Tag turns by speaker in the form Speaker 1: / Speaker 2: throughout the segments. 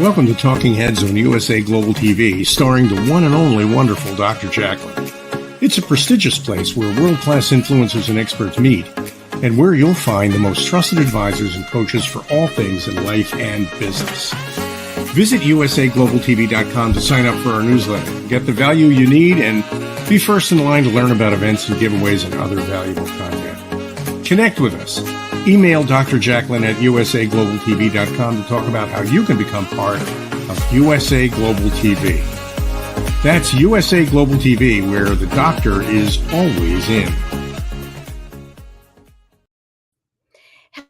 Speaker 1: Welcome to Talking Heads on USA Global TV, starring the one and only wonderful Dr. JACALYN. It's a prestigious place where world-class influencers and experts meet, and where you'll find the most trusted advisors and coaches for all things in life and business. Visit usaglobaltv.com to sign up for our newsletter, get the value you need, and be first in line to learn about events and giveaways and other valuable content. Connect with us. Email Dr. JACALYN at usaglobaltv.com to talk about how you can become part of USA Global TV. That's USA Global TV, where the doctor is always in.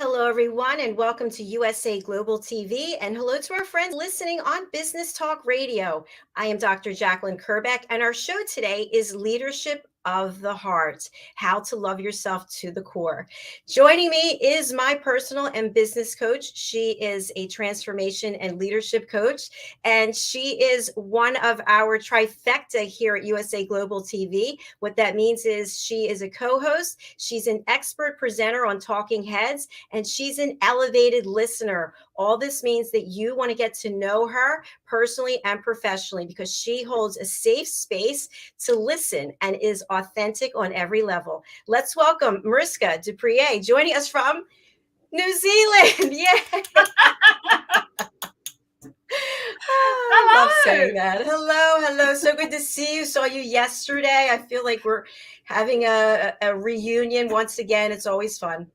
Speaker 2: Hello, everyone, and welcome to USA Global TV, and hello to our friends listening on Business Talk Radio. I am Dr. JACALYN KERBECK, and our show today is Leadership of the Heart, how to love yourself to the core. Joining me is my personal and business coach. She is a transformation and leadership coach, and she is one of our trifecta here at USA Global TV. What that means is she is a co-host, she's an expert presenter on Talking Heads, and she's an elevated listener. All this means that you want to get to know her personally and professionally because she holds a safe space to listen and is authentic on every level. Let's welcome Mariska Dupree, joining us from New Zealand. Yay! I love saying that. Hello. So good to see you. Saw you yesterday. I feel like we're having a reunion once again. It's always fun.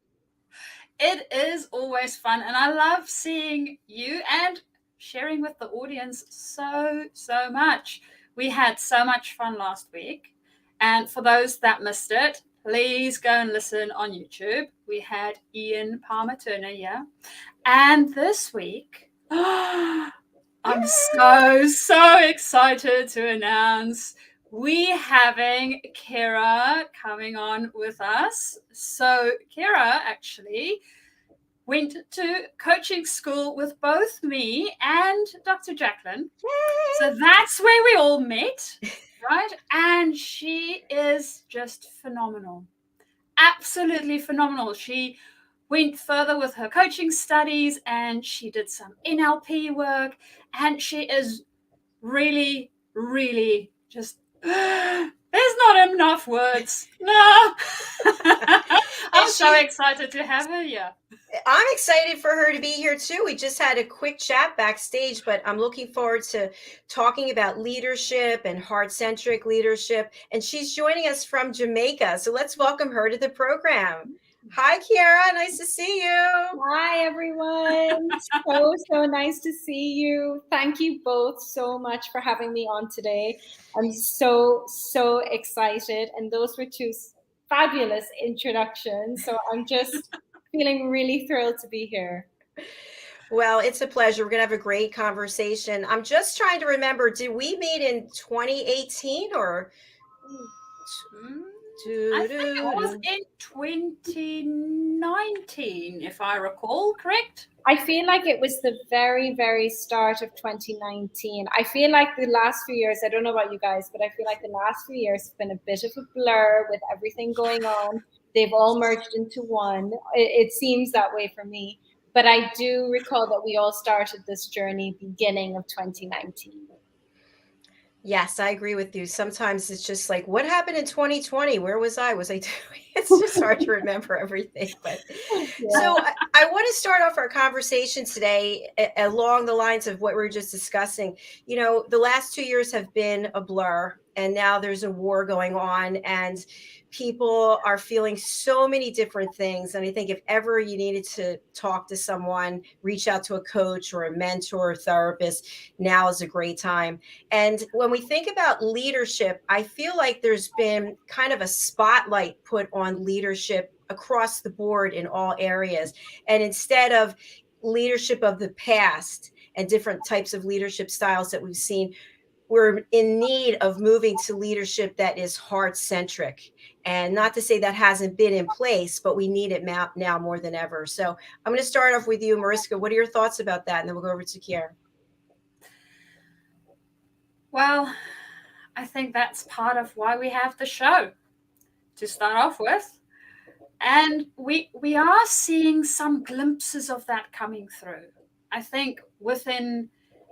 Speaker 3: It is always fun, and I love seeing you and sharing with the audience so much. We had so much fun last week, and for those that missed it, please go and listen on YouTube. We had Ian Palmer-Turner here, and this week, I'm so excited to announce we're having Ciara coming on with us. So Ciara actually went to coaching school with both me and Dr. JACALYN. So that's where we all met, right? And she is just phenomenal. Absolutely phenomenal. She went further with her coaching studies and she did some NLP work, and she is really just there's not enough words. No. I'm so excited to have her here.
Speaker 2: I'm excited for her to be here too. We just had a quick chat backstage, but I'm looking forward to talking about leadership and heart-centric leadership. And she's joining us from Jamaica. So let's welcome her to the program. Hi, Ciara. Nice to see you.
Speaker 4: Hi, everyone. So nice to see you. Thank you both so much for having me on today. I'm so excited. And those were two fabulous introductions. So I'm just feeling really thrilled to be here.
Speaker 2: Well, it's a pleasure. We're going to have a great conversation. I'm just trying to remember, did we meet in 2018 or...
Speaker 3: I think it was in 2019, if I recall, correct?
Speaker 4: I feel like it was the very start of 2019. I feel like the last few years, I don't know about you guys, but I feel like the last few years have been a bit of a blur with everything going on. They've all merged into one. It seems that way for me. But I do recall that we all started this journey beginning of 2019.
Speaker 2: Yes, I agree with you. Sometimes it's just like, what happened in 2020? Where was I? Was I doing? It's just hard to remember everything. But yeah. So I want to start off our conversation today along the lines of what we were just discussing. You know, the last 2 years have been a blur, and now there's a war going on, and people are feeling so many different things. And I think if ever you needed to talk to someone, reach out to a coach or a mentor or therapist, now is a great time. And when we think about leadership, I feel like there's been kind of a spotlight put on leadership across the board in all areas. And instead of leadership of the past and different types of leadership styles that we've seen, we're in need of moving to leadership that is heart-centric. And not to say that hasn't been in place, but we need it now more than ever. So I'm going to start off with you, Mariska. What are your thoughts about that? And then we'll go over to Ciara.
Speaker 3: Well, I think that's part of why we have the show, to start off with. And we are seeing some glimpses of that coming through. I think within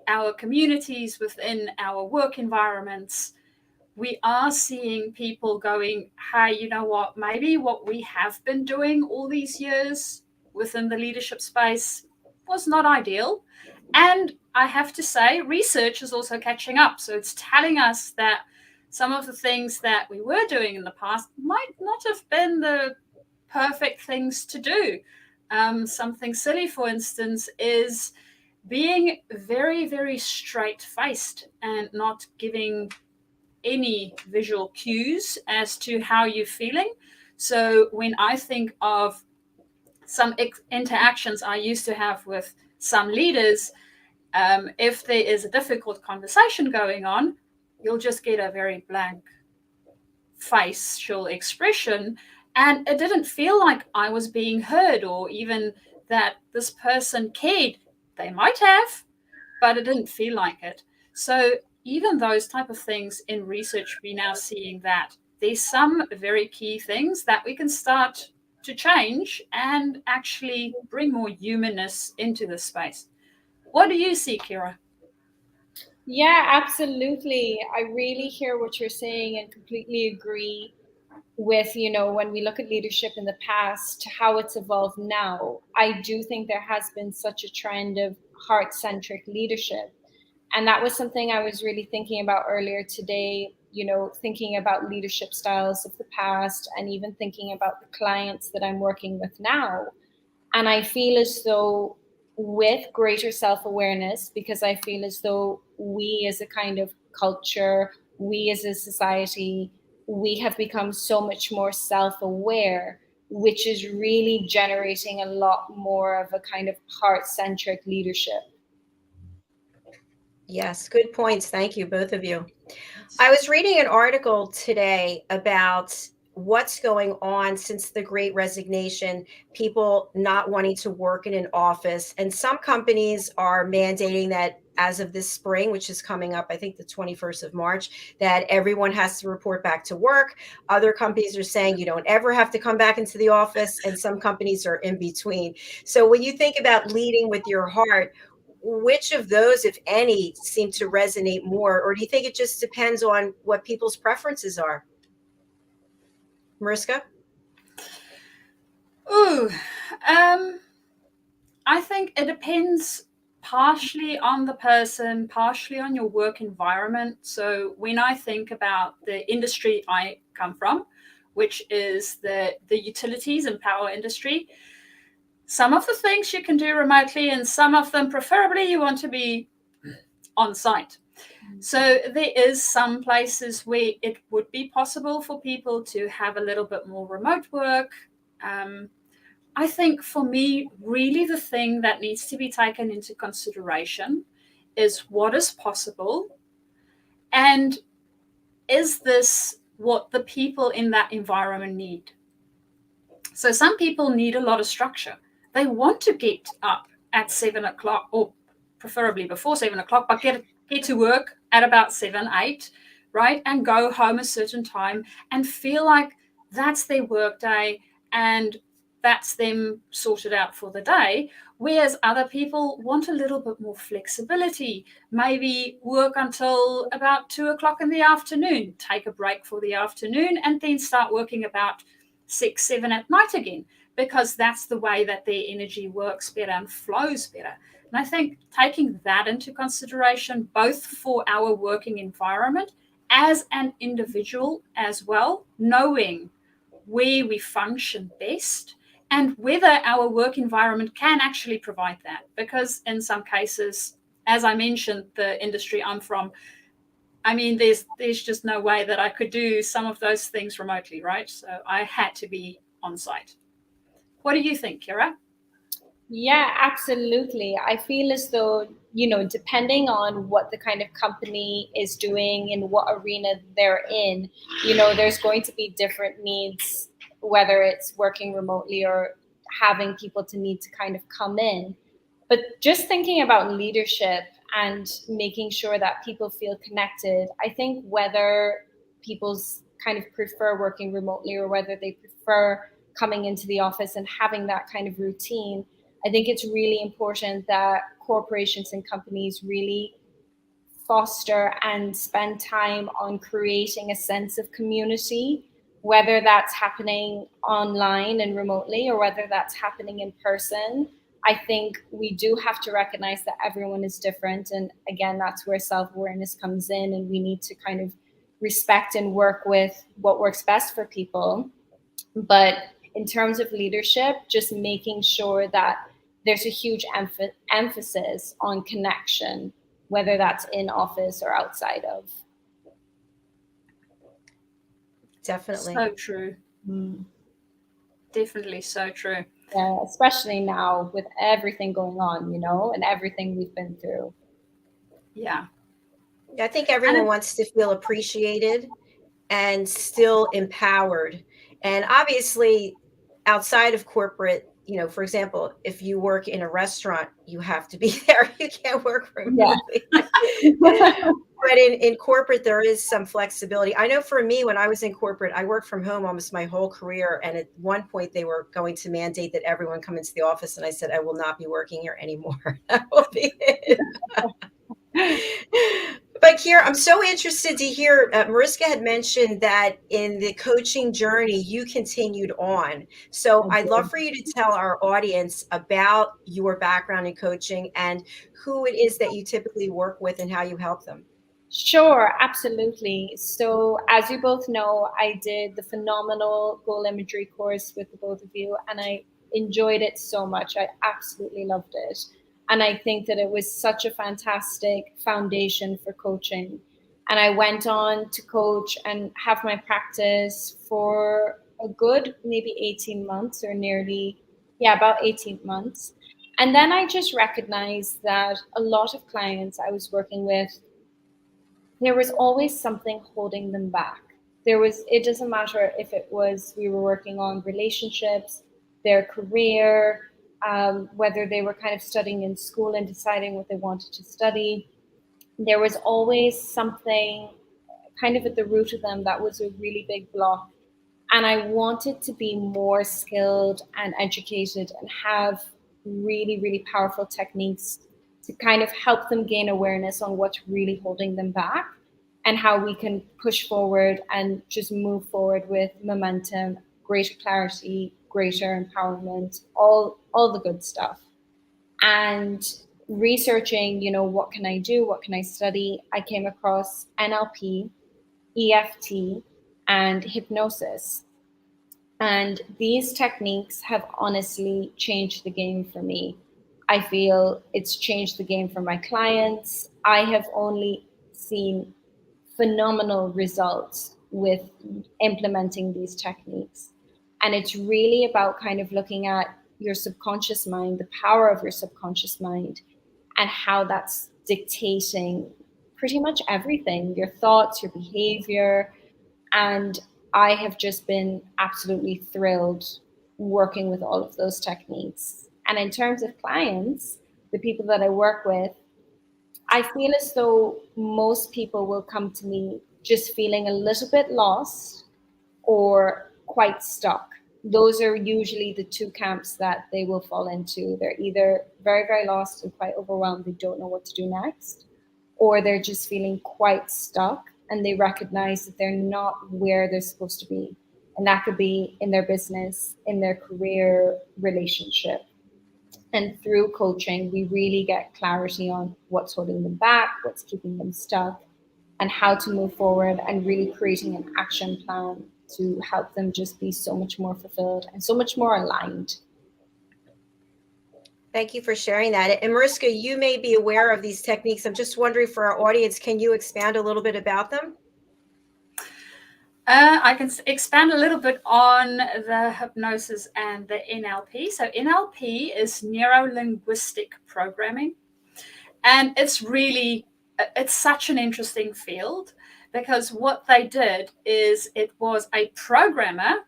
Speaker 3: our communities, within our work environments, we are seeing people going, hey, you know what, maybe what we have been doing all these years within the leadership space was not ideal. And I have to say, research is also catching up. So it's telling us that some of the things that we were doing in the past might not have been the perfect things to do. Something silly, for instance, is being very, very straight-faced and not giving any visual cues as to how you're feeling. So when I think of some interactions I used to have with some leaders, if there is a difficult conversation going on, you'll just get a very blank facial expression. And it didn't feel like I was being heard, or even that this person cared. They might have, but it didn't feel like it. So even those type of things in research, we're now seeing that there's some very key things that we can start to change and actually bring more humanness into the space. What do you see, Ciara?
Speaker 4: Yeah, absolutely. I really hear what you're saying and completely agree with, when we look at leadership in the past, how it's evolved now. I do think there has been such a trend of heart-centric leadership. And that was something I was really thinking about earlier today, thinking about leadership styles of the past and even thinking about the clients that I'm working with now. And I feel as though with greater self-awareness, because I feel as though we as a kind of culture, we as a society, we have become so much more self-aware, which is really generating a lot more of a kind of heart-centric leadership.
Speaker 2: Yes, good points. Thank you, both of you. I was reading an article today about what's going on since the Great Resignation, people not wanting to work in an office. And some companies are mandating that as of this spring, which is coming up, I think the 21st of March, that everyone has to report back to work. Other companies are saying you don't ever have to come back into the office, and some companies are in between. So when you think about leading with your heart, which of those, if any, seem to resonate more? Or do you think it just depends on what people's preferences are? Mariska?
Speaker 3: Ooh, I think it depends partially on the person, partially on your work environment. So when I think about the industry I come from, which is the utilities and power industry, some of the things you can do remotely, and some of them, preferably, you want to be on site. So there is some places where it would be possible for people to have a little bit more remote work. I think for me, really the thing that needs to be taken into consideration is what is possible, and is this what the people in that environment need? So some people need a lot of structure. They want to get up at 7 o'clock, or preferably before 7 o'clock, but get to work at about 7, 8, right? And go home a certain time and feel like that's their work day and that's them sorted out for the day. Whereas other people want a little bit more flexibility, maybe work until about 2 o'clock in the afternoon, take a break for the afternoon, and then start working about 6, 7 at night again, because that's the way that their energy works better and flows better. And I think taking that into consideration, both for our working environment as an individual as well, knowing where we function best and whether our work environment can actually provide that. Because in some cases, as I mentioned, the industry I'm from, I mean, there's just no way that I could do some of those things remotely, right? So I had to be on site. What do you think, Ciara?
Speaker 4: Yeah, absolutely. I feel as though, depending on what the kind of company is doing and what arena they're in, there's going to be different needs, whether it's working remotely or having people to need to kind of come in. But just thinking about leadership and making sure that people feel connected, I think whether people's kind of prefer working remotely or whether they prefer coming into the office and having that kind of routine, I think it's really important that corporations and companies really foster and spend time on creating a sense of community, whether that's happening online and remotely or whether that's happening in person. I think we do have to recognize that everyone is different. And again, that's where self-awareness comes in, and we need to kind of respect and work with what works best for people. But in terms of leadership, just making sure that there's a huge emphasis on connection, whether that's in office or outside of.
Speaker 2: Definitely.
Speaker 3: So true. Definitely so true.
Speaker 4: Yeah, especially now with everything going on, and everything we've been through.
Speaker 3: Yeah.
Speaker 2: I think everyone wants to feel appreciated and still empowered. And obviously, outside of corporate, for example, if you work in a restaurant, you have to be there. You can't work remotely.
Speaker 4: Yeah.
Speaker 2: But in corporate, there is some flexibility. I know for me, when I was in corporate, I worked from home almost my whole career. And at one point, they were going to mandate that everyone come into the office. And I said, I will not be working here anymore. That will be it. But Ciara, I'm so interested to hear, Mariska had mentioned that in the coaching journey, you continued on. So I'd love for you to tell our audience about your background in coaching and who it is that you typically work with and how you help them.
Speaker 4: Sure, absolutely. So as you both know, I did the phenomenal goal imagery course with the both of you, and I enjoyed it so much. I absolutely loved it. And I think that it was such a fantastic foundation for coaching. And I went on to coach and have my practice for a good maybe 18 months or about 18 months. And then I just recognized that a lot of clients I was working with, there was always something holding them back. It doesn't matter if it was we were working on relationships, their career, whether they were kind of studying in school and deciding what they wanted to study. There was always something kind of at the root of them that was a really big block. And I wanted to be more skilled and educated and have really, really powerful techniques to kind of help them gain awareness on what's really holding them back and how we can push forward and just move forward with momentum, greater clarity, greater empowerment, all the good stuff. And researching, what can I do? What can I study? I came across NLP, EFT, and hypnosis. And these techniques have honestly changed the game for me. I feel it's changed the game for my clients. I have only seen phenomenal results with implementing these techniques. And it's really about kind of looking at your subconscious mind, the power of your subconscious mind, and how that's dictating pretty much everything, your thoughts, your behavior. And I have just been absolutely thrilled working with all of those techniques. And in terms of clients, the people that I work with, I feel as though most people will come to me just feeling a little bit lost or quite stuck. Those are usually the two camps that they will fall into. They're either very, very lost and quite overwhelmed. They don't know what to do next, or they're just feeling quite stuck and they recognize that they're not where they're supposed to be. And that could be in their business, in their career, relationship. And through coaching, we really get clarity on what's holding them back, what's keeping them stuck, and how to move forward, and really creating an action plan to help them just be so much more fulfilled and so much more aligned.
Speaker 2: Thank you for sharing that. And Mariska, you may be aware of these techniques. I'm just wondering for our audience, can you expand a little bit about them?
Speaker 3: I can expand a little bit on the hypnosis and the NLP. So NLP is neuro-linguistic programming. And it's such an interesting field, because what they did is it was a programmer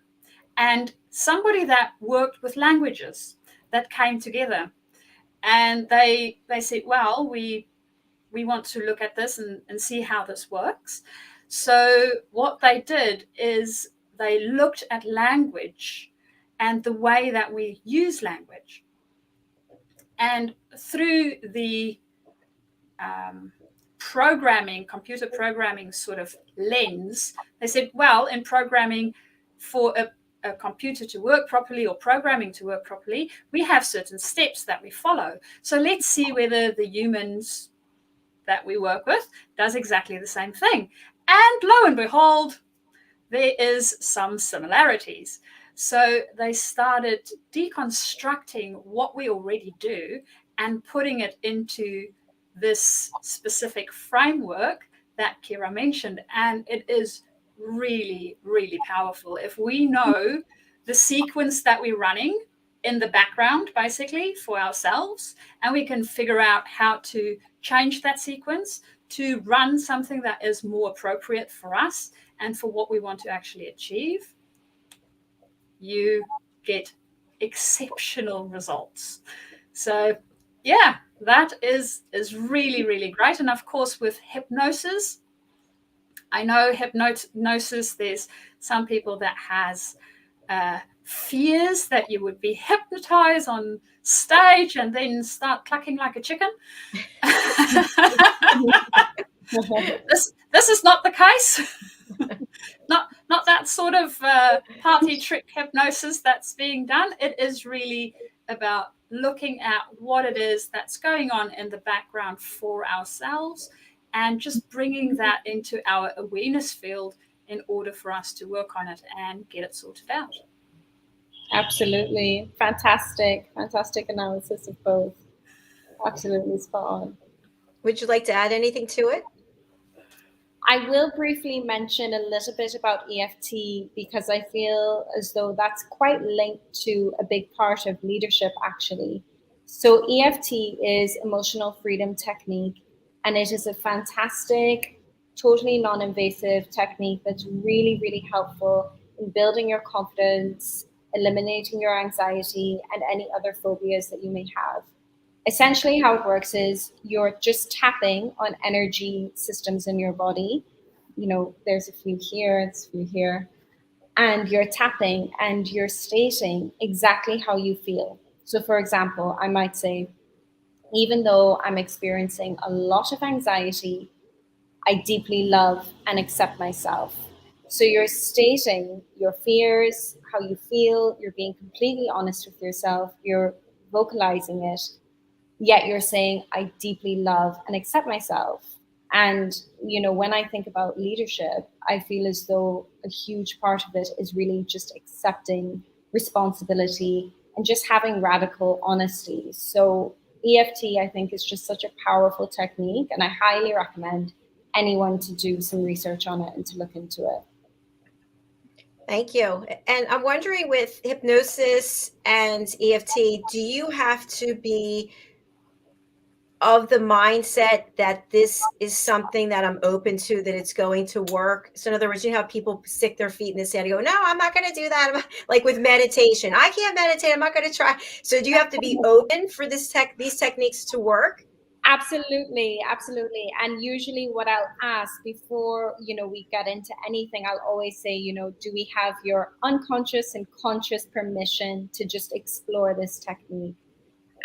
Speaker 3: and somebody that worked with languages that came together. And they said, well, we want to look at this and see how this works. So what they did is they looked at language and the way that we use language. And through the computer programming sort of lens, they said, well, in programming for a computer to work properly or programming to work properly, we have certain steps that we follow. So let's see whether the humans that we work with does exactly the same thing. And lo and behold, there is some similarities. So they started deconstructing what we already do and putting it into this specific framework that Ciara mentioned. And it is really, really powerful. If we know the sequence that we're running in the background, basically, for ourselves, and we can figure out how to change that sequence to run something that is more appropriate for us and for what we want to actually achieve, you get exceptional results. So yeah, that is really, really great. And of course, with hypnosis, I know hypnosis, there's some people that has fears that you would be hypnotized on stage and then start clucking like a chicken. This is not the case. not that sort of party trick hypnosis that's being done. It is really about looking at what it is that's going on in the background for ourselves and just bringing that into our awareness field in order for us to work on it and get it sorted out.
Speaker 4: Absolutely. Fantastic analysis of both. Absolutely spot on.
Speaker 2: Would you like to add anything to it?
Speaker 4: I will briefly mention a little bit about EFT because I feel as though that's quite linked to a big part of leadership, actually. So EFT is emotional freedom technique, and it is a fantastic, totally non-invasive technique that's really, really helpful in building your confidence, eliminating your anxiety, and any other phobias that you may have. Essentially, how it works is you're just tapping on energy systems in your body. You know, there's a few here, there's a few here. And you're tapping and you're stating exactly how you feel. So, for example, I might say, even though I'm experiencing a lot of anxiety, I deeply love and accept myself. So you're stating your fears, how you feel, you're being completely honest with yourself, you're vocalizing it, yet you're saying, I deeply love and accept myself. And, you know, when I think about leadership, I feel as though a huge part of it is really just accepting responsibility and just having radical honesty. So EFT, I think, is just such a powerful technique, and I highly recommend anyone to do some research on it and to look into it.
Speaker 2: Thank you. And I'm wondering, with hypnosis and EFT, do you have to be of the mindset that this is something that I'm open to, that it's going to work? So in other words, you know how people stick their feet in the sand and go, no, I'm not going to do that. Like with meditation, I can't meditate, I'm not going to try. So do you have to be open for these techniques to work?
Speaker 4: Absolutely. And usually what I'll ask before, you know, we get into anything, I'll always say, you know, do we have your unconscious and conscious permission to just explore this technique?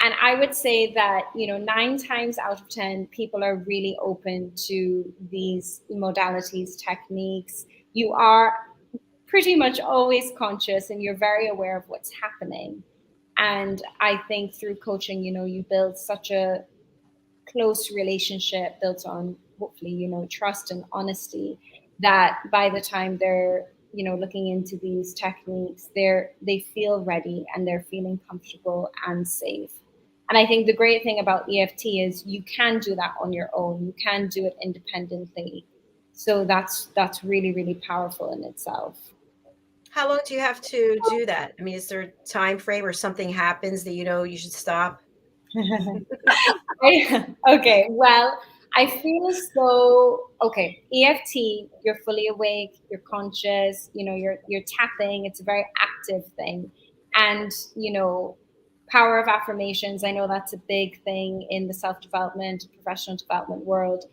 Speaker 4: And I would say that, you know, 9 times out of 10, people are really open to these modalities, techniques. You are pretty much always conscious and you're very aware of what's happening. And I think through coaching, you know, you build such a close relationship built on, hopefully, you know, trust and honesty, that by the time they're, you know, looking into these techniques, they feel ready and they're feeling comfortable and safe. And I think the great thing about EFT is you can do that on your own. You can do it independently. So that's really, really powerful in itself.
Speaker 2: How long do you have to do that? I mean, is there a time frame or something happens that you know you should stop?
Speaker 4: Okay, well, I feel as though, okay, EFT, you're fully awake, you're conscious, you know, you're tapping, it's a very active thing. And, you know, power of affirmations, I know that's a big thing in the self-development, professional development world.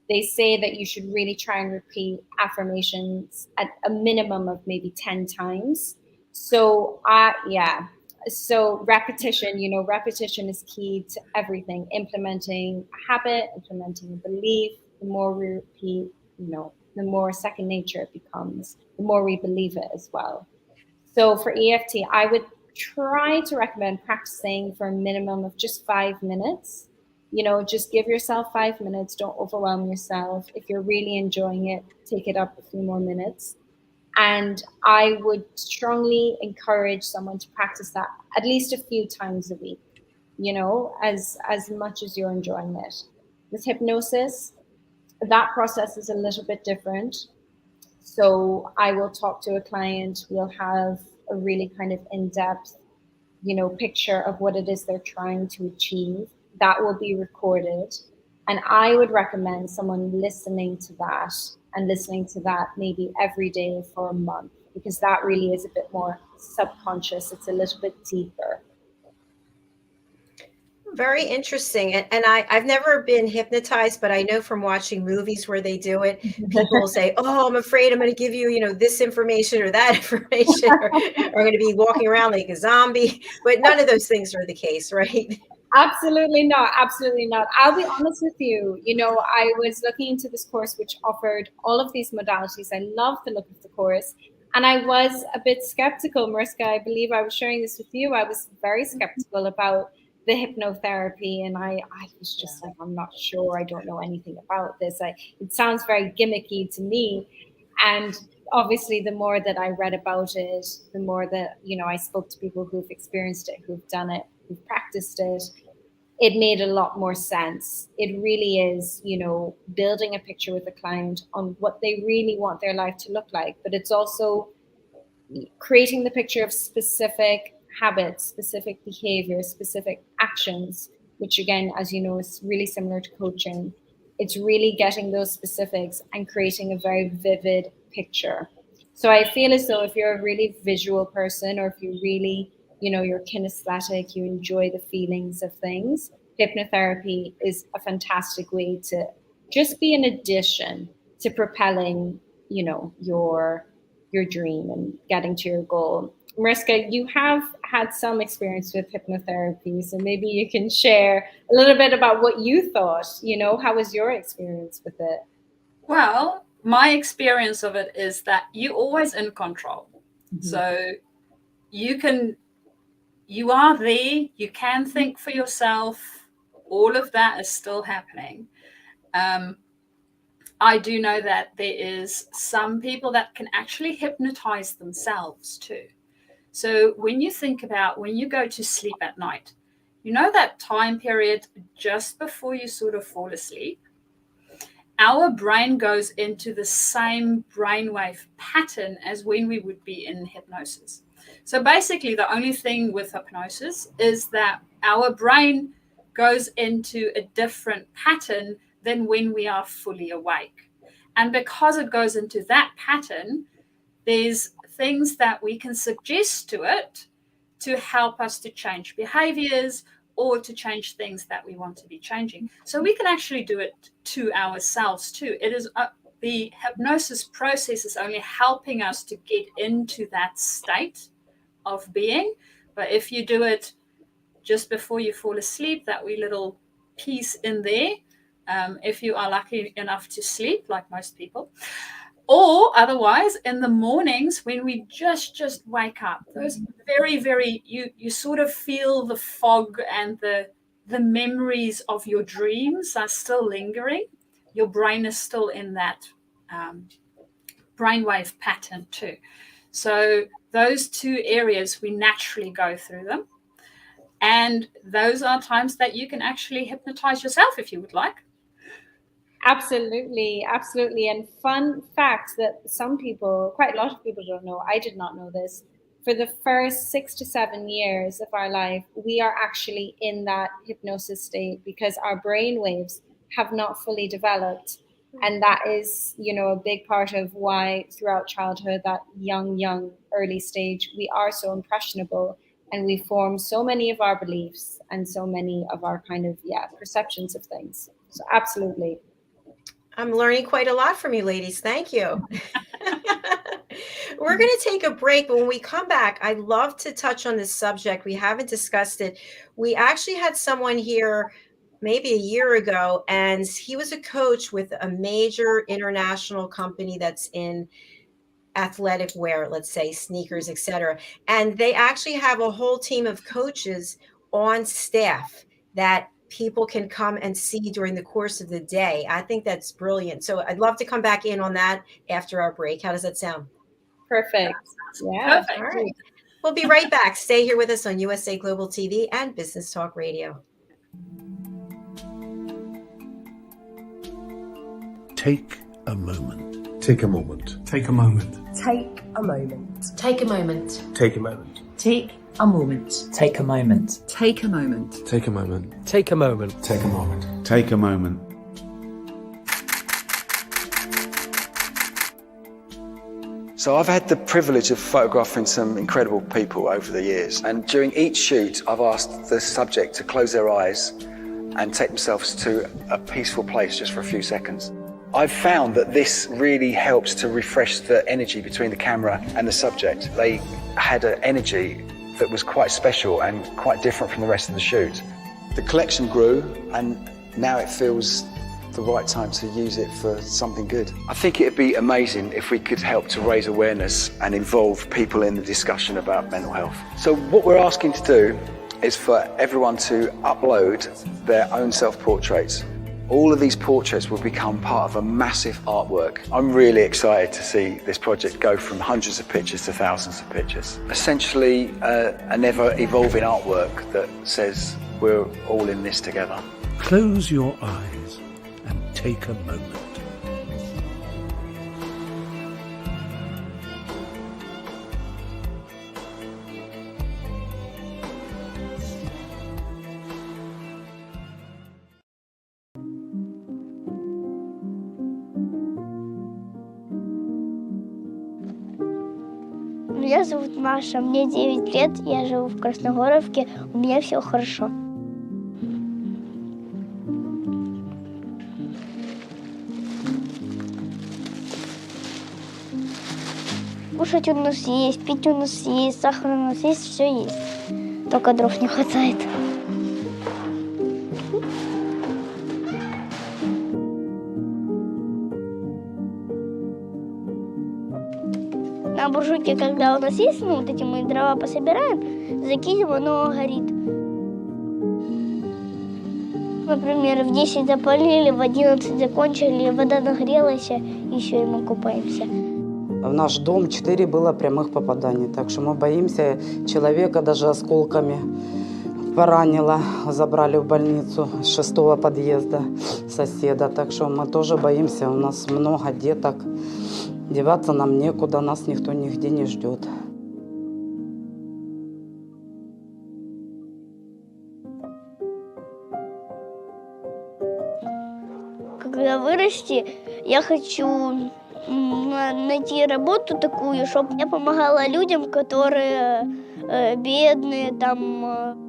Speaker 4: They say that you should really try and repeat affirmations at a minimum of maybe 10 times. So, yeah, So repetition, repetition is key to everything. Implementing a habit, implementing a belief. The more we repeat, the more second nature it becomes, the more we believe it as well. So for EFT, I would try to recommend practicing for a minimum of just 5 minutes. Just give yourself 5 minutes. Don't overwhelm yourself. If you're really enjoying it, take it up a few more minutes. And I would strongly encourage someone to practice that at least a few times a week, as much as you're enjoying it. With hypnosis, that process is a little bit different. So I will talk to a client, we'll have a really kind of in-depth, picture of what it is they're trying to achieve. That will be recorded. And I would recommend someone listening to that maybe every day for a month, because that really is a bit more subconscious. It's a little bit deeper.
Speaker 2: Very interesting. And I've never been hypnotized, but I know from watching movies where they do it, people will say, oh, I'm afraid I'm going to give you, this information or that information, or I'm going to be walking around like a zombie. But none of those things are the case, right?
Speaker 4: Absolutely not. Absolutely not. I'll be honest with you. I was looking into this course, which offered all of these modalities. I love the look of the course. And I was a bit skeptical, Mariska. I believe I was sharing this with you. I was very skeptical about the hypnotherapy. And I was just like, I'm not sure. I don't know anything about this. It sounds very gimmicky to me. And obviously, the more that I read about it, the more that, I spoke to people who've experienced it, who've done it, who've practiced it, it made a lot more sense. It really is, building a picture with a client on what they really want their life to look like. But it's also creating the picture of specific habits, specific behaviors, specific actions, which again, as you know, is really similar to coaching. It's really getting those specifics and creating a very vivid picture. So I feel as though if you're a really visual person, or if you really, you're kinesthetic, you enjoy the feelings of things, hypnotherapy is a fantastic way to just be an addition to propelling, your dream and getting to your goal. Mariska, you have had some experience with hypnotherapy, so maybe you can share a little bit about what you thought. How was your experience with it?
Speaker 3: Well, my experience of it is that you're always in control. Mm-hmm. So you are there, you can think for yourself. All of that is still happening. I do know that there is some people that can actually hypnotize themselves too. So when you think about when you go to sleep at night, that time period just before you sort of fall asleep, our brain goes into the same brainwave pattern as when we would be in hypnosis. So basically, the only thing with hypnosis is that our brain goes into a different pattern than when we are fully awake. And because it goes into that pattern, there's things that we can suggest to it to help us to change behaviors or to change things that we want to be changing. So we can actually do it to ourselves too. It is the hypnosis process is only helping us to get into that state of being. But if you do it just before you fall asleep, that wee little piece in there, if you are lucky enough to sleep like most people, or otherwise in the mornings when we just wake up, those very, very, you sort of feel the fog and the memories of your dreams are still lingering. Your brain is still in that brainwave pattern too. So those two areas, we naturally go through them. And those are times that you can actually hypnotize yourself if you would like.
Speaker 4: Absolutely, absolutely. And fun fact that quite a lot of people don't know, I did not know this, for the first 6 to 7 years of our life, we are actually in that hypnosis state because our brain waves have not fully developed. And that is, a big part of why throughout childhood, that young, early stage, we are so impressionable and we form so many of our beliefs and so many of our kind of, perceptions of things. So absolutely.
Speaker 2: I'm learning quite a lot from you ladies. Thank you. We're going to take a break, but when we come back, I'd love to touch on this subject. We haven't discussed it. We actually had someone here maybe a year ago, and he was a coach with a major international company that's in athletic wear, let's say sneakers, etc. And they actually have a whole team of coaches on staff that people can come and see during the course of the day. I think that's brilliant. So I'd love to come back in on that after our break. How does that sound?
Speaker 4: Perfect. Yeah.
Speaker 3: Perfect.
Speaker 2: All right. We'll be right back. Stay here with us on USA Global TV and Business Talk Radio.
Speaker 1: Take a moment.
Speaker 5: Take a moment.
Speaker 6: Take a moment.
Speaker 7: Take a moment.
Speaker 8: Take a moment.
Speaker 5: Take a moment.
Speaker 8: Take a moment.
Speaker 9: Take a moment.
Speaker 7: Take a moment.
Speaker 6: Take a moment.
Speaker 9: Take a moment.
Speaker 6: Take a moment.
Speaker 10: Take a moment.
Speaker 11: So I've had the privilege of photographing some incredible people over the years, and during each shoot I've asked the subject to close their eyes and take themselves to a peaceful place just for a few seconds. I've found that this really helps to refresh the energy between the camera and the subject. They had an energy that was quite special and quite different from the rest of the shoot. The collection grew, and now it feels the right time to use it for something good. I think it'd be amazing if we could help to raise awareness and involve people in the discussion about mental health. So what we're asking to do is for everyone to upload their own self-portraits. All of these portraits will become part of a massive artwork. I'm really excited to see this project go from hundreds of pictures to thousands of pictures. Essentially, an ever-evolving artwork that says we're all in this together.
Speaker 1: Close your eyes and take a moment.
Speaker 12: Меня зовут Маша, мне 9 лет, я живу в Красногоровке, у меня все хорошо. Кушать у нас есть, пить у нас есть, сахар у нас есть, все есть. Только дров не хватает. На буржуйке, когда у нас есть, вот эти мы дрова пособираем, закинем, оно горит. Например, в 10 запалили, в 11 закончили, вода нагрелась, и все, и мы купаемся.
Speaker 13: В наш дом 4 было прямых попаданий, так что мы боимся. Человека даже осколками поранило, забрали в больницу с 6-го подъезда соседа, так что мы тоже боимся, у нас много деток. Деваться нам некуда, нас никто нигде не ждет.
Speaker 12: Когда вырасти, я хочу найти работу такую, чтобы я помогала людям, которые бедные, там.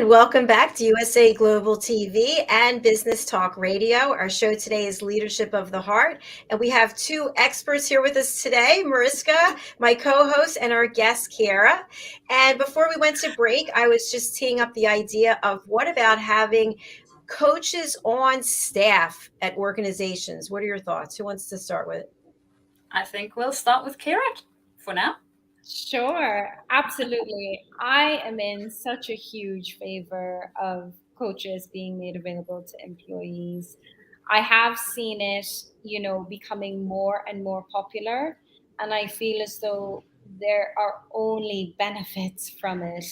Speaker 2: Welcome back to USA Global TV and Business Talk Radio. Our show today is Leadership of the Heart, and we have two experts here with us today, Mariska, my co-host, and our guest, Ciara. And before we went to break, I was just teeing up the idea of what about having coaches on staff at organizations? What are your thoughts? Who wants to start with it?
Speaker 3: I think we'll start with Ciara for now.
Speaker 4: Sure, absolutely. I am in such a huge favor of coaches being made available to employees. I have seen it, becoming more and more popular, and I feel as though there are only benefits from it.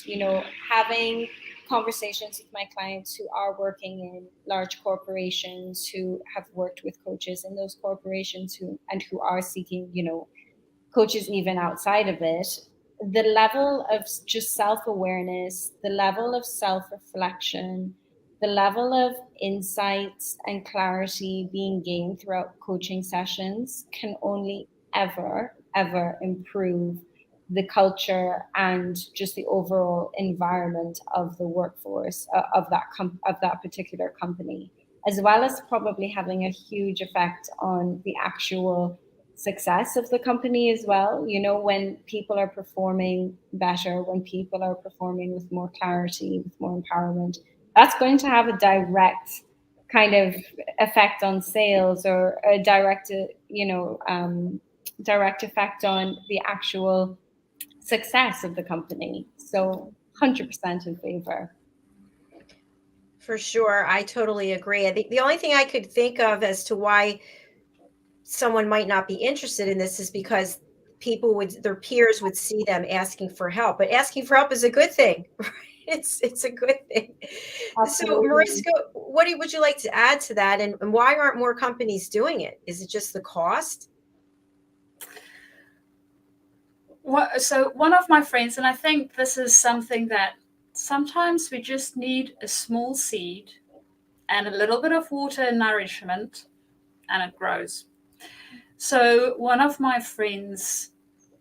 Speaker 4: Having conversations with my clients who are working in large corporations, who have worked with coaches in those corporations, who are seeking, coaches even outside of it, the level of just self-awareness, the level of self-reflection, the level of insights and clarity being gained throughout coaching sessions can only ever improve the culture and just the overall environment of the workforce of that particular company, as well as probably having a huge effect on the actual success of the company as well. When people are performing better, when people are performing with more clarity, with more empowerment, that's going to have a direct kind of effect on sales, or a direct effect on the actual success of the company. So 100% in favor.
Speaker 2: For sure. I totally agree. I think the only thing I could think of as to why someone might not be interested in this is because their peers would see them asking for help, but asking for help is a good thing. Right? It's a good thing.
Speaker 4: Absolutely.
Speaker 2: So Mariska, what would you like to add to that? And why aren't more companies doing it? Is it just the cost?
Speaker 3: So one of my friends, and I think this is something that sometimes we just need a small seed and a little bit of water and nourishment, and it grows. So one of my friends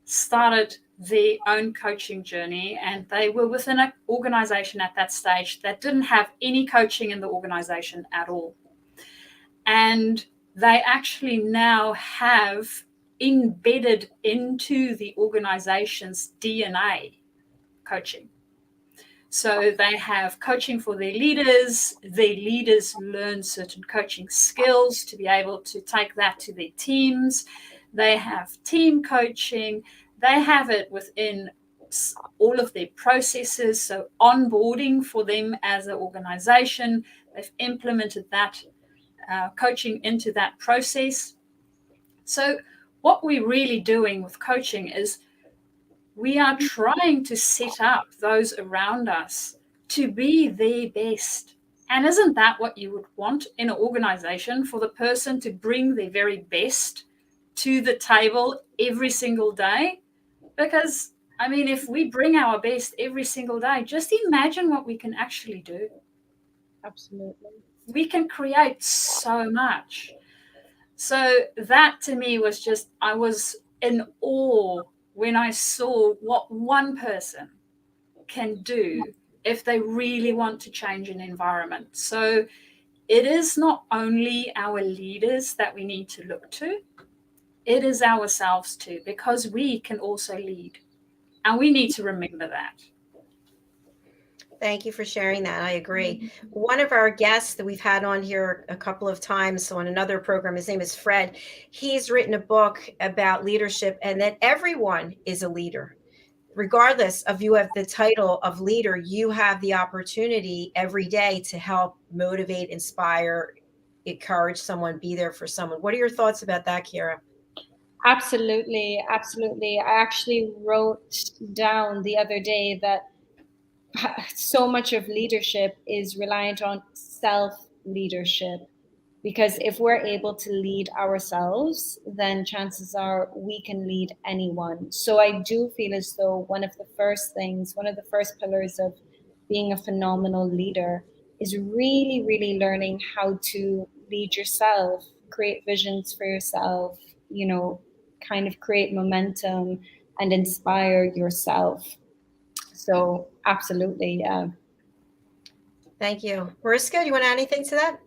Speaker 3: started their own coaching journey, and they were within an organization at that stage that didn't have any coaching in the organization at all. And they actually now have embedded into the organization's DNA coaching. So they have coaching for their leaders learn certain coaching skills to be able to take that to their teams. They have team coaching. They have it within all of their processes. So onboarding for them as an organization, they've implemented that coaching into that process. So what we're really doing with coaching is we are trying to set up those around us to be their best. And isn't that what you would want in an organization, for the person to bring their very best to the table every single day? Because, I mean, if we bring our best every single day, just imagine what we can actually do.
Speaker 4: Absolutely.
Speaker 3: We can create so much. So that to me was just, I was in awe when I saw what one person can do if they really want to change an environment. So it is not only our leaders that we need to look to, it is ourselves too, because we can also lead. And we need to remember that.
Speaker 2: Thank you for sharing that. I agree. One of our guests that we've had on here a couple of times on another program, his name is Fred. He's written a book about leadership, and that everyone is a leader. Regardless of you have the title of leader, you have the opportunity every day to help motivate, inspire, encourage someone, be there for someone. What are your thoughts about that, Ciara?
Speaker 4: Absolutely. I actually wrote down the other day that so much of leadership is reliant on self-leadership, because if we're able to lead ourselves, then chances are we can lead anyone. So I do feel as though one of the first pillars of being a phenomenal leader is really, really learning how to lead yourself, create visions for yourself, kind of create momentum and inspire yourself. So absolutely, yeah.
Speaker 2: Thank you. Mariska, do you want to add anything to that?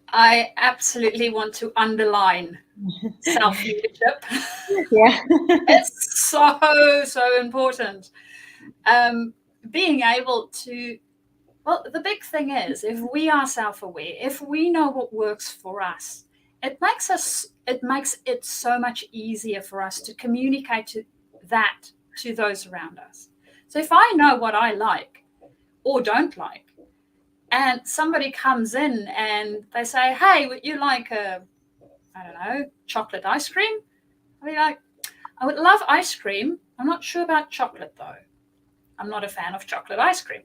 Speaker 3: I absolutely want to underline self-leadership.
Speaker 4: Yeah.
Speaker 3: It's so important. Being able to, well, the big thing is, if we are self-aware, if we know what works for us, it makes it so much easier for us to communicate to those around us. So if I know what I like, or don't like. And somebody comes in and they say, hey, would you like chocolate ice cream? I'll be like, I would love ice cream. I'm not sure about chocolate though. I'm not a fan of chocolate ice cream.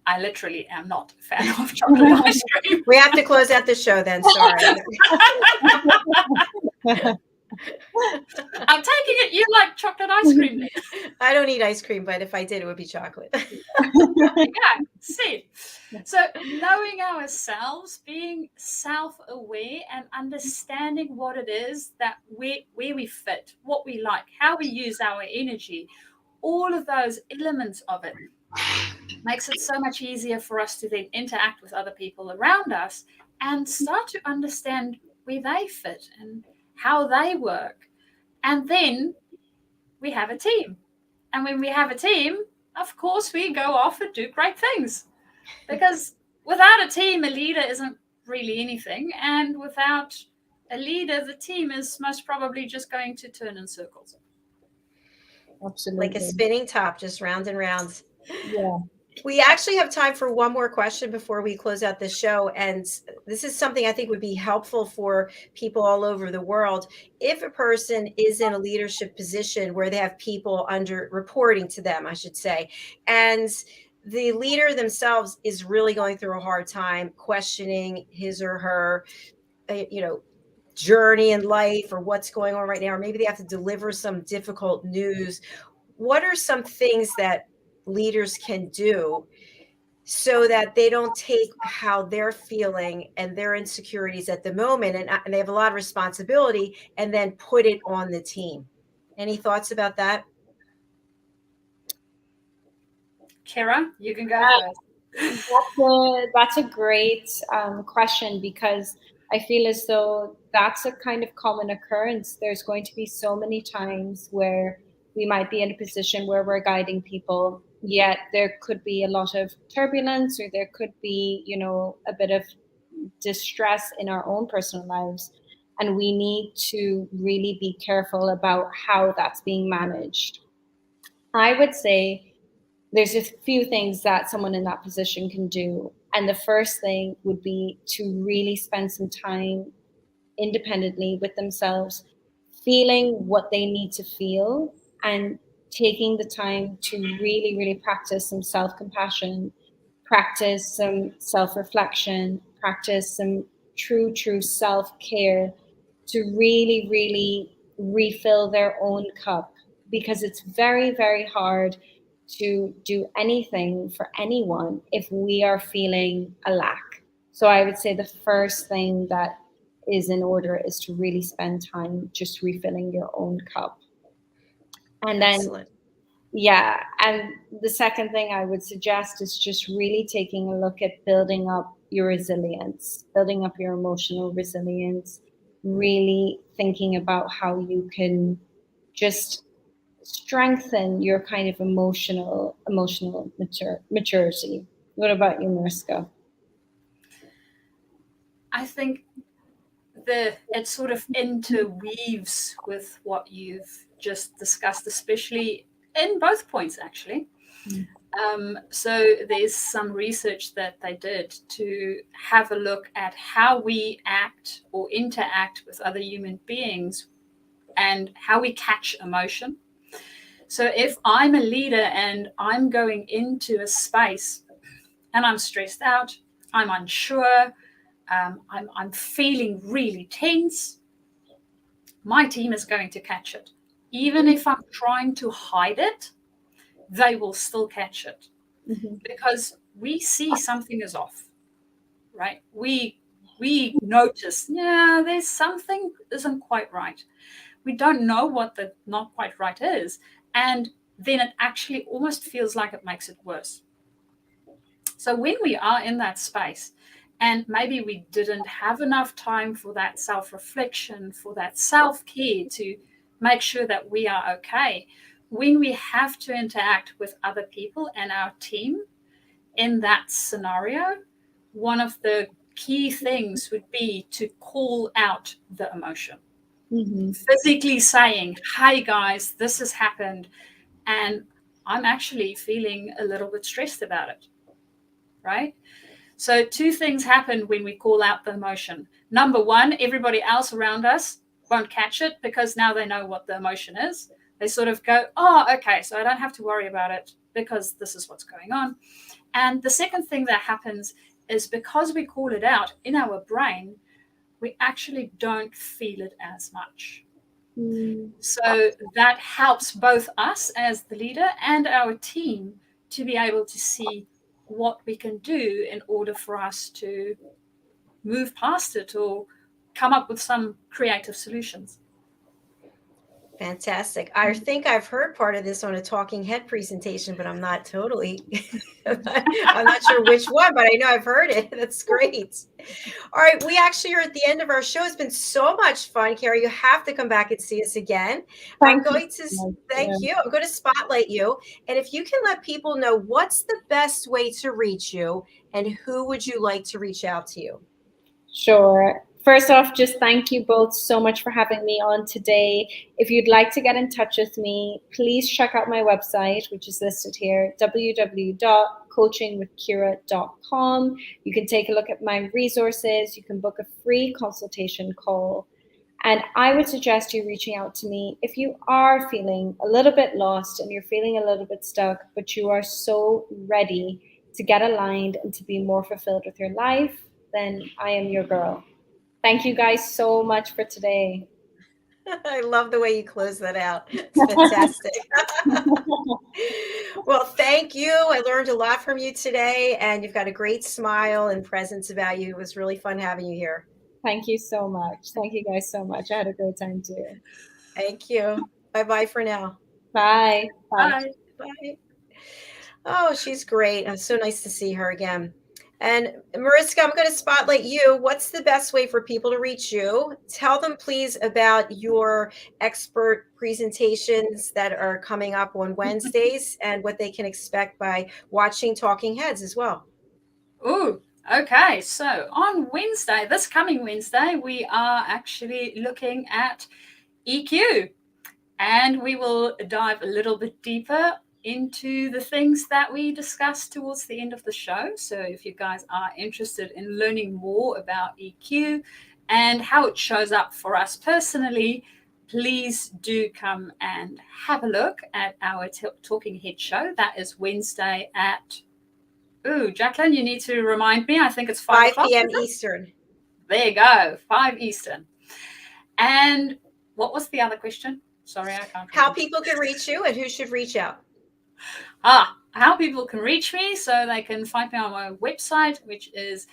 Speaker 3: I literally am not a fan of chocolate ice cream.
Speaker 2: We have to close out the show then. Sorry.
Speaker 3: I'm taking it you like chocolate ice cream then.
Speaker 2: I don't eat ice cream, but if I did, it would be chocolate.
Speaker 3: Yeah, see. So knowing ourselves, being self-aware and understanding what it is that where we fit, what we like, how we use our energy, all of those elements of it makes it so much easier for us to then interact with other people around us and start to understand where they fit and how they work. And then we have a team. And when we have a team, of course, we go off and do great things. Because without a team, a leader isn't really anything. And without a leader, the team is most probably just going to turn in circles.
Speaker 4: Absolutely.
Speaker 2: Like a spinning top, just round and round.
Speaker 4: Yeah.
Speaker 2: We actually have time for one more question before we close out the show. And this is something I think would be helpful for people all over the world. If a person is in a leadership position where they have people under reporting to them, I should say, and the leader themselves is really going through a hard time questioning his or her, journey in life or what's going on right now, or maybe they have to deliver some difficult news. What are some things that leaders can do so that they don't take how they're feeling and their insecurities at the moment and they have a lot of responsibility and then put it on the team? Any thoughts about that?
Speaker 3: Ciara, you can go first.
Speaker 4: That's a great question, because I feel as though that's a kind of common occurrence. There's going to be so many times where we might be in a position where we're guiding people, yet there could be a lot of turbulence, or there could be, a bit of distress in our own personal lives. And we need to really be careful about how that's being managed. I would say there's a few things that someone in that position can do. And the first thing would be to really spend some time independently with themselves, feeling what they need to feel, and taking the time to really, really practice some self-compassion, practice some self-reflection, practice some true self-care to really, really refill their own cup. Because it's very, very hard to do anything for anyone if we are feeling a lack. So I would say the first thing that is in order is to really spend time just refilling your own cup. And then,
Speaker 2: Excellent.
Speaker 4: yeah, and the second thing I would suggest is just really taking a look at building up your resilience, building up your emotional resilience, really thinking about how you can just strengthen your kind of emotional maturity. What about you, Mariska?
Speaker 3: I think it sort of interweaves with what you've just discussed, especially in both points, actually. So there's some research that they did to have a look at how we act or interact with other human beings and how we catch emotion. So if I'm a leader and I'm going into a space and I'm stressed out, I'm unsure, I'm feeling really tense, my team is going to catch it. Even if I'm trying to hide it, they will still catch it. Mm-hmm. Because we see something is off, right? We notice, there's something isn't quite right. We don't know what the not quite right is. And then it actually almost feels like it makes it worse. So when we are in that space, and maybe we didn't have enough time for that self-reflection, for that self-care to make sure that we are okay, when we have to interact with other people and our team in that scenario, one of the key things would be to call out the emotion. Mm-hmm. Physically saying, hey guys, this has happened and I'm actually feeling a little bit stressed about it. right? So two things happen when we call out the emotion. Number one, everybody else around us won't catch it because now they know what the emotion is. They sort of go, oh, okay, so I don't have to worry about it because this is what's going on. And the second thing that happens is because we call it out in our brain, we actually don't feel it as much. So that helps both us as the leader and our team to be able to see what we can do in order for us to move past it or come up with some creative solutions.
Speaker 2: Fantastic. I think I've heard part of this on a talking head presentation, but I'm not totally, I'm not sure which one, but I know I've heard it. That's great. All right. We actually are at the end of our show. It's been so much fun, Ciara. You have to come back and see us again. I'm going to spotlight you. And if you can let people know what's the best way to reach you and who would you like to reach out to you?
Speaker 4: Sure. First off, just thank you both so much for having me on today. If you'd like to get in touch with me, please check out my website, which is listed here, www.coachingwithciara.com. You can take a look at my resources. You can book a free consultation call. And I would suggest you reaching out to me if you are feeling a little bit lost and you're feeling a little bit stuck, but you are so ready to get aligned and to be more fulfilled with your life, then I am your girl. Thank you guys so much for today.
Speaker 2: I love the way you close that out. It's fantastic. Well, thank you. I learned a lot from you today, and you've got a great smile and presence about you. It was really fun having you here.
Speaker 4: Thank you so much. Thank you guys so much. I had a great time too.
Speaker 2: Thank you. Bye-bye for now.
Speaker 4: Bye.
Speaker 3: Bye.
Speaker 2: Bye. Oh, she's great. It's so nice to see her again. And Mariska, I'm going to spotlight you. What's the best way for people to reach you? Tell them, please, about your expert presentations that are coming up on Wednesdays and what they can expect by watching Talking Heads as well.
Speaker 3: Ooh, okay. So on Wednesday, this coming Wednesday, we are actually looking at EQ, and we will dive a little bit deeper into the things that we discussed towards the end of the show. So if you guys are interested in learning more about EQ and how it shows up for us personally, please do come and have a look at our Talking Head show. That is Wednesday at, JACALYN, you need to remind me. I think it's 5
Speaker 2: p.m. Eastern.
Speaker 3: There you go, 5 Eastern. And what was the other question? Sorry, I can't remember.
Speaker 2: How people can reach you and who should reach out.
Speaker 3: How people can reach me, so they can find me on my website, which is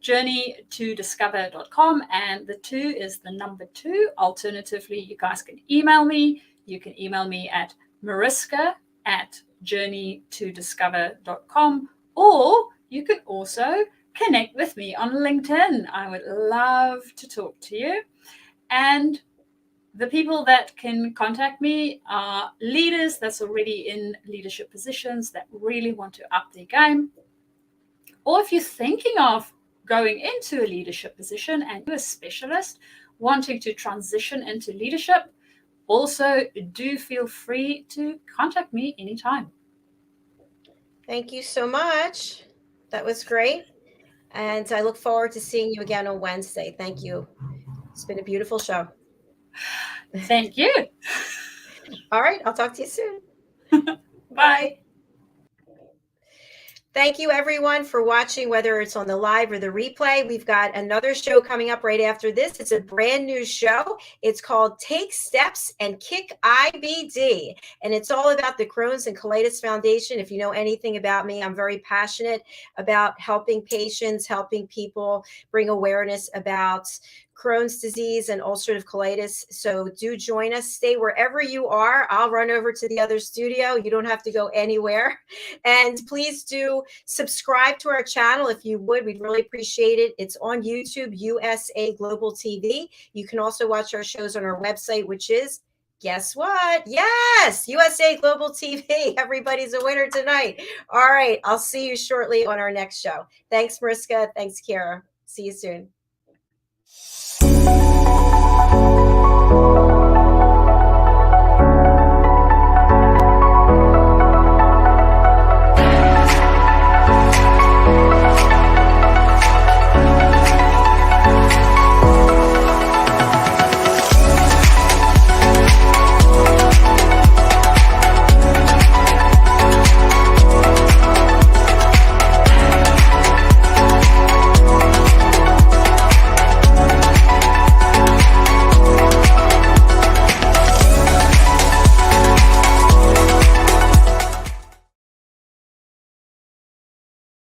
Speaker 3: journeytodiscover.com, and the 2 is the number 2. Alternatively, you guys can email me. You can email me at mariska@journeytodiscover.com, or you can also connect with me on LinkedIn. I would love to talk to you. And the people that can contact me are leaders that's already in leadership positions that really want to up their game. Or if you're thinking of going into a leadership position and you're a specialist wanting to transition into leadership, also do feel free to contact me anytime.
Speaker 2: Thank you so much. That was great. And I look forward to seeing you again on Wednesday. Thank you. It's been a beautiful show.
Speaker 3: Thank you.
Speaker 2: All right. I'll talk to you soon.
Speaker 3: Bye.
Speaker 2: Thank you, everyone, for watching, whether it's on the live or the replay. We've got another show coming up right after this. It's a brand new show. It's called Take Steps and Kick IBD. And it's all about the Crohn's and Colitis Foundation. If you know anything about me, I'm very passionate about helping patients, helping people bring awareness about Crohn's disease and ulcerative colitis. So do join us. Stay wherever you are. I'll run over to the other studio. You don't have to go anywhere. And please do subscribe to our channel if you would. We'd really appreciate it. It's on YouTube, USA Global TV. You can also watch our shows on our website, which is, guess what? Yes, USA Global TV. Everybody's a winner tonight. All right. I'll see you shortly on our next show. Thanks, Mariska. Thanks, Ciara. See you soon.